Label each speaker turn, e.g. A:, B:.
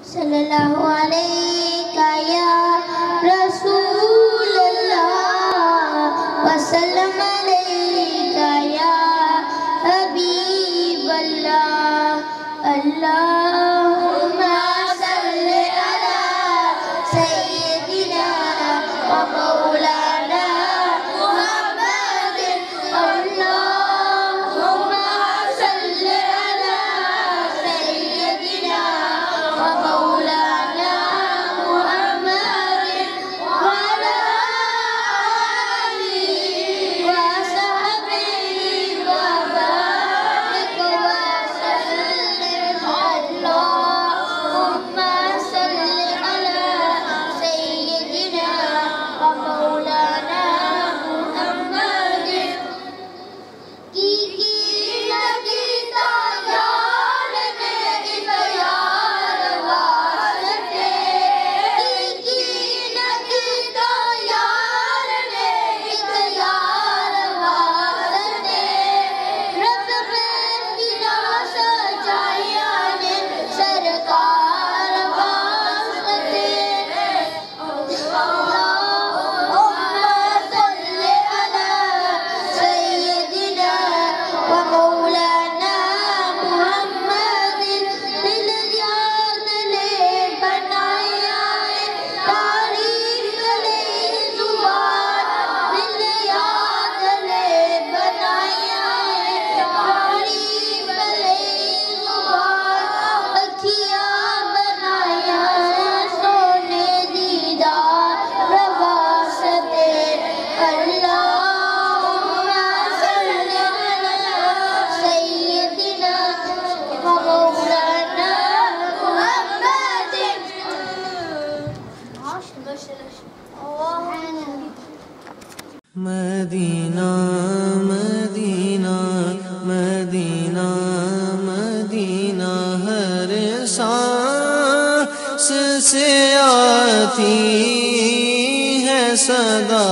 A: सल्लल्लाहु अलैका या रसूल अल्लाह वसल्लम अलैका या हबीब अल्लाह। अल्लाहुम्मा सल्लि अला सय्यिदिना व मौलाना मुहम्मदिन। अल्लाहुम्मा सल्लि अला सय्यिदिना व मौलाना मुहम्मदिन व अला आलिहि व सहबिहि व बारिक व सल्लिम। अल्लाहुम्मा सल्लि अला सय्यिदिना व मौलाना मुहम्मदिन। की लगीता यार ने इख्तियार वास्ते, की लगीता यार ने इख्तियार वास्ते। रब में बिना सजाया ने सरकार वास्ते। अल्लाहुम्मा सल्लि अला सय्यिदिना व मौलाना मुहम्मदिन। दिल याद ने बनाया है तारीफ ले जुबान, दिल याद ने बनाया है तारीफ ले जुबान। अखियां बनाया है सोने दीदार वास्ते। अल्लाहुम्मा सल्लि अला सय्यिदिना व मौलाना मुहम्मदिन।
B: मदीना मदीना मदीना मदीना हर सांस से आती है सदा।